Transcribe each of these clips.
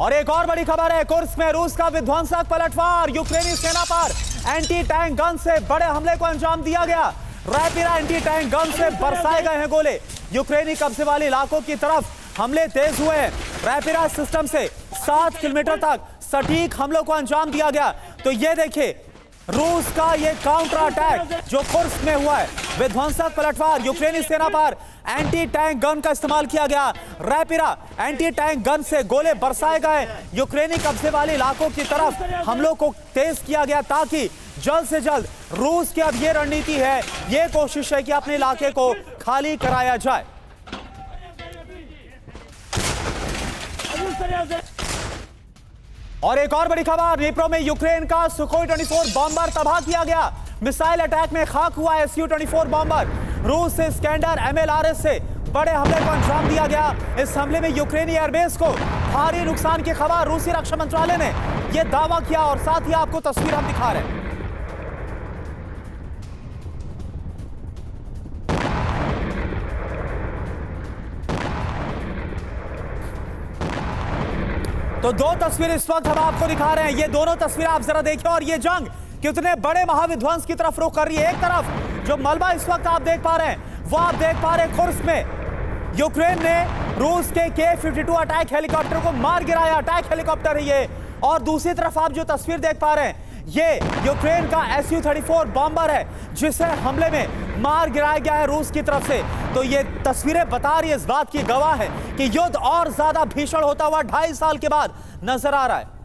और एक और बड़ी खबर है, कुर्स्क में रूस का विध्वंसक पलटवार, यूक्रेनी सेना पर एंटी टैंक गन से बड़े हमले को अंजाम दिया गया। रैपिड एंटी टैंक गन से बरसाए गए हैं गोले। यूक्रेनी कब्जे वाले इलाकों की तरफ हमले तेज हुए हैं। रैपिड सिस्टम से 7 किलोमीटर तक सटीक हमलों को अंजाम दिया गया। तो ये देखिए रूस का ये काउंटर अटैक जो कुर्स्क में हुआ है, विध्वंसक पलटवार, यूक्रेनी सेना पर एंटी टैंक गन का इस्तेमाल किया गया। रैपिड एंटी टैंक गन से गोले बरसाए गए। यूक्रेनी कब्जे वाले इलाकों की तरफ हमलों को तेज किया गया ताकि जल्द से जल्द रूस की अब ये रणनीति है, ये कोशिश है कि अपने इलाके को खाली कराया जाए। और एक और बड़ी खबर, नीप्रो में यूक्रेन का सुखोई 24 बॉम्बर तबाह किया गया। मिसाइल अटैक में खाक हुआ है Su-24 बॉम्बर। रूस से स्कैंडर MLRS से बड़े हमले को अंजाम दिया गया। इस हमले में यूक्रेनी एयरबेस को भारी नुकसान की खबर रूसी रक्षा मंत्रालय ने यह दावा किया और साथ ही आपको तस्वीर हम दिखा रहे हैं। तो दो तस्वीरें इस वक्त हम आपको दिखा रहे हैं। ये दोनों तस्वीरें आप जरा देखिए और ये जंग कितने बड़े महाविध्वंस की तरफ रुख कर रही है। एक तरफ जो मलबा इस वक्त आप देख पा रहे हैं वो आप देख पा रहे हैं कुर्स्क में यूक्रेन ने रूस के K-52 अटैक हेलीकॉप्टर को मार गिराया। अटैक हेलीकॉप्टर है ये। और दूसरी तरफ आप जो तस्वीर देख पा रहे हैं ये यूक्रेन का Su-34 बॉम्बर है जिसे हमले में मार गिराया गया है रूस की तरफ से। तो ये तस्वीरें बता रही है, इस बात की गवाह है कि युद्ध और ज्यादा भीषण होता हुआ 2.5 साल के बाद नजर आ रहा है।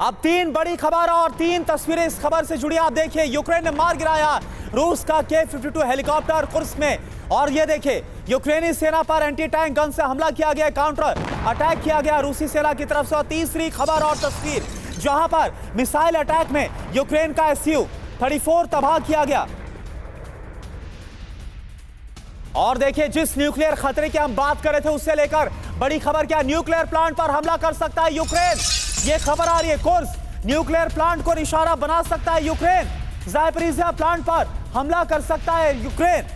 अब 3 बड़ी खबर और 3 तस्वीरें इस खबर से जुड़ी। आप देखिए यूक्रेन ने मार गिराया रूस का K-52 हेलीकॉप्टर कुर्स्क में। और ये देखिए यूक्रेनी सेना पर एंटी टैंक गन से हमला किया गया, काउंटर अटैक किया गया रूसी सेना की तरफ से। और तीसरी खबर और तस्वीर जहां पर मिसाइल अटैक में यूक्रेन का Su-34 तबाह किया गया। और देखिए जिस न्यूक्लियर खतरे की हम बात कर रहे थे उससे लेकर बड़ी खबर क्या, न्यूक्लियर प्लांट पर हमला कर सकता है यूक्रेन। ये खबर आ रही है, कुर्स्क न्यूक्लियर प्लांट को निशाना बना सकता है यूक्रेन। ज़ापोरिज़िया प्लांट पर हमला कर सकता है यूक्रेन।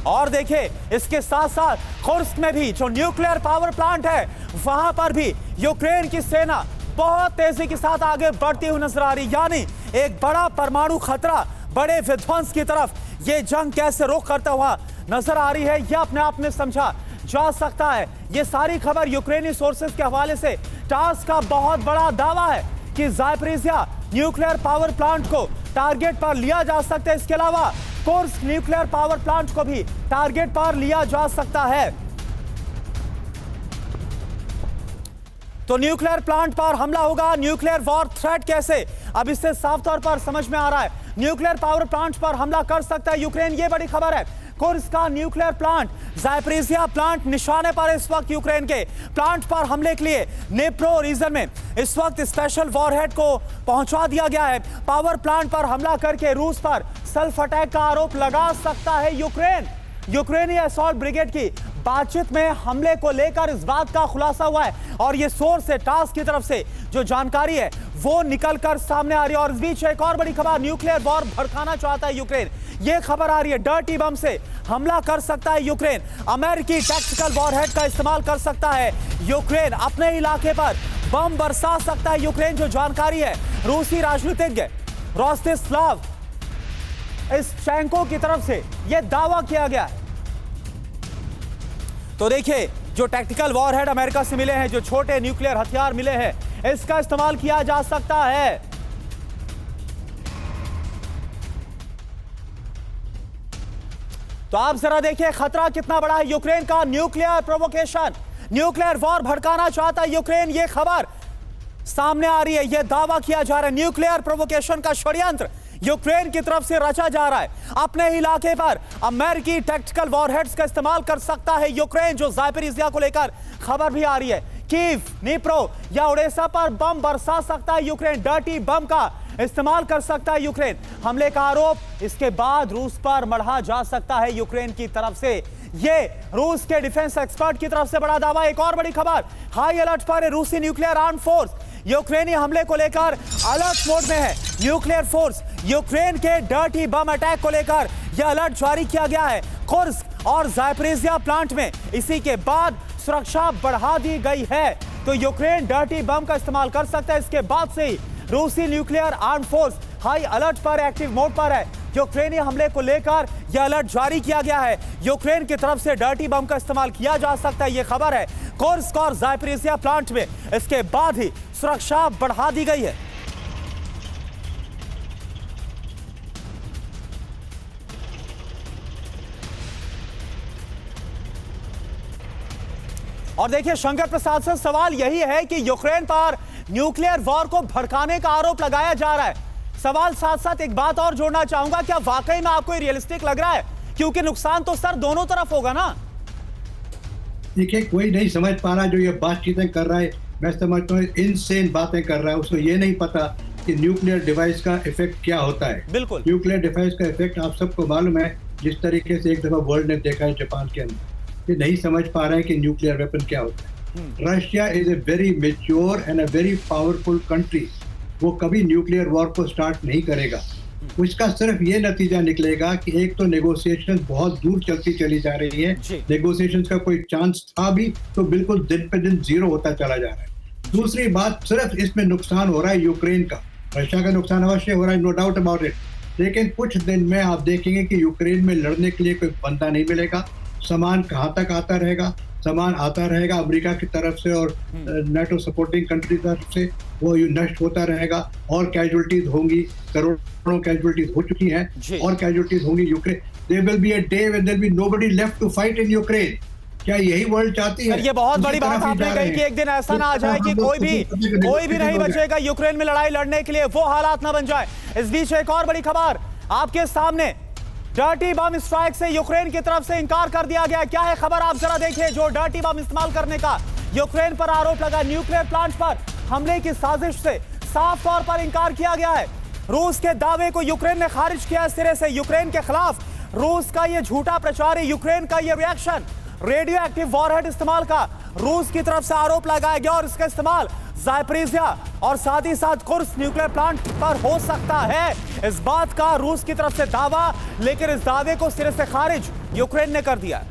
और देखिए इसके साथ साथ कुर्स्क में भी जो न्यूक्लियर पावर प्लांट है वहां पर भी यूक्रेन की सेना बहुत तेजी के साथ आगे बढ़ती हुई नजर आ रही। यानी एक बड़ा परमाणु खतरा, बड़े विध्वंस की तरफ ये जंग कैसे रुख करता हुआ नजर आ रही है, यह अपने आप में समझा जा सकता है। ये सारी खबर यूक्रेनी सोर्सेस के हवाले से टास का बहुत बड़ा दावा है कि ज़ापोरिज़िया न्यूक्लियर पावर प्लांट को टारगेट पर लिया जा सकता है। इसके अलावा कुर्स्क न्यूक्लियर पावर प्लांट को भी टारगेट पर लिया जा सकता है। तो न्यूक्लियर प्लांट पर हमला होगा, न्यूक्लियर वॉर थ्रेट कैसे, अब इससे साफ तौर पर समझ में आ रहा है। न्यूक्लियर पावर प्लांट पर हमला कर सकता है यूक्रेन, ये बड़ी खबर है। कुर्स्क का न्यूक्लियर प्लांट, ज़ापोरिज़िया प्लांट निशाने पर इस वक्त यूक्रेन के प्लांट पर हमले के लिए नीप्रो रीजन में इस वक्त स्पेशल वॉरहेड को पहुंचा दिया गया है। पावर प्लांट पर हमला करके रूस पर सेल्फ अटैक का आरोप लगा सकता है यूक्रेन। यूक्रेनी असॉल्ट ब्रिगेड की बातचीत में हमले को लेकर इस बात का खुलासा हुआ है और ये सोर्स है टास की तरफ से जो जानकारी है वो निकलकर सामने आ रही है। और इस बीच एक और बड़ी खबर, न्यूक्लियर वॉर भड़काना चाहता है यूक्रेन, ये खबर आ रही है। डर्टी बम से हमला कर सकता है यूक्रेन, अमेरिकी टैक्टिकल वॉरहेड का इस्तेमाल कर सकता है यूक्रेन, अपने इलाके पर बम बरसा सकता है यूक्रेन। जो जानकारी है रूसी राजनीतिज्ञ रोस्तिस्लाव इस्चेंको की तरफ से यह दावा किया गया है। तो देखिए जो टैक्टिकल वॉरहेड अमेरिका से मिले हैं, जो छोटे न्यूक्लियर हथियार मिले हैं, इसका इस्तेमाल किया जा सकता है। तो आप जरा देखिए खतरा कितना बड़ा है यूक्रेन का। न्यूक्लियर प्रोवोकेशन, न्यूक्लियर वॉर भड़काना चाहता है यूक्रेन, ये खबर सामने आ रही है, यह दावा किया जा रहा है। न्यूक्लियर प्रोवोकेशन का षड्यंत्र यूक्रेन की तरफ से रचा जा रहा है। अपने इलाके पर अमेरिकी टैक्टिकल वॉरहेड्स का इस्तेमाल कर सकता है यूक्रेन। जो ज़ापोरिज़िया को लेकर खबर भी आ रही है, कीव, नीप्रो या ओडेसा पर बम बरसा सकता है यूक्रेन, डर्टी बम का इस्तेमाल कर सकता है यूक्रेन। हमले का आरोप इसके बाद रूस पर मढ़ा जा सकता है यूक्रेन की तरफ से। ये रूस के डिफेंस एक्सपर्ट की तरफ से बड़ा दावा। एक और बड़ी खबर, हाई अलर्ट पर रूसी न्यूक्लियर आर्म फोर्स, यूक्रेनी हमले को लेकर अलर्ट मोड में है न्यूक्लियर फोर्स। यूक्रेन के डर्टी बम अटैक को लेकर यह अलर्ट जारी किया गया है कुर्स्क और ज़ापोरिज़िया प्लांट में। इसी के बाद सुरक्षा बढ़ा दी गई है। तो यूक्रेन डर्टी बम का इस्तेमाल कर सकता है। इसके बाद से ही रूसी nuclear arm force high alert पर, एक्टिव मोड पर है। यूक्रेनी हमले को लेकर यह अलर्ट जारी किया गया है। यूक्रेन की तरफ से डर्टी बम का इस्तेमाल किया जा सकता है, यह खबर है कुर्स्क और ज़ापोरिज़िया प्लांट में। इसके बाद ही सुरक्षा बढ़ा दी गई है। और देखिए शंकर प्रसाद से सवाल यही है कि यूक्रेन पर न्यूक्लियर वॉर को भड़काने का आरोप लगाया जा रहा है। सवाल साथ साथ एक बात और जोड़ना चाहूंगा, क्या वाकई में आपको रियलिस्टिक लग रहा है? क्योंकि नुकसान तो सर दोनों तरफ होगा ना। देखिए, कोई नहीं समझ पा रहा जो ये बातचीतें कर रहा है। मैं समझता हूँ इनसेन बातें कर रहा है। उसको ये नहीं पता कि न्यूक्लियर डिवाइस का इफेक्ट क्या होता है। बिल्कुल, न्यूक्लियर डिवाइस का इफेक्ट आप सबको मालूम है। जिस तरीके से एक दफा वर्ल्ड ने देखा है जापान के अंदर, ये नहीं समझ पा रहे हैं कि न्यूक्लियर वेपन क्या होता है। Russia is a very mature and a very powerful country. वो कभी न्यूक्लियर वॉर को स्टार्ट नहीं करेगा। उसका सिर्फ ये नतीजा निकलेगा कि एक तो नेगोशिएशन बहुत दूर चलती चली जा रही है। नेगोशिएशन का कोई चांस था भी तो बिल्कुल दिन पे दिन जीरो होता चला जा रहा है। दूसरी बात, सिर्फ इसमें नुकसान हो रहा है यूक्रेन का। रशिया का नुकसान अवश्य हो रहा है, नो डाउट अबाउट इट। लेकिन कुछ दिन में आप देखेंगे कि यूक्रेन में लड़ने के लिए कोई बंदा नहीं मिलेगा। सामान कहाँ तक आता रहेगा? सामान आता रहेगा अमेरिका की तरफ से और नेटो सपोर्टिंग कंट्री तरफ से, वो नष्ट होता रहेगा और कैजुअलिटीज होंगी। करोड़ों कैजुअलिटीज हो चुकी हैं और कैजुअलिटीज होंगी Ukraine. There will be a day when there will be nobody left to fight in Ukraine. क्या यही वर्ल्ड चाहती है? ये बहुत बड़ी बात आपने कही कि एक दिन ऐसा ना आ जाए कि कोई भी नहीं बचेगा यूक्रेन में लड़ाई लड़ने के लिए, वो हालात ना बन जाए। इस बीच एक और बड़ी खबर आपके सामने, डर्टी बम स्ट्राइक से यूक्रेन की तरफ से इंकार कर दिया गया। क्या है खबर, आप जरा देखिए। जो डर्टी बम इस्तेमाल करने का यूक्रेन पर आरोप लगा, न्यूक्लियर प्लांट पर हमले की साजिश से साफ तौर पर इंकार किया गया है। रूस के दावे को यूक्रेन ने खारिज किया सिरे से। यूक्रेन के खिलाफ रूस का यह झूठा प्रचार है, यूक्रेन का यह रिएक्शन। रेडियो एक्टिव वॉरहेड इस्तेमाल का रूस की तरफ से आरोप लगाया गया और इसका इस्तेमाल ज़ापोरिज़िया और साथ ही साथ कुर्स्क न्यूक्लियर प्लांट पर हो सकता है। इस बात का रूस की तरफ से दावा, लेकिन इस दावे को सिरे से खारिज यूक्रेन ने कर दिया।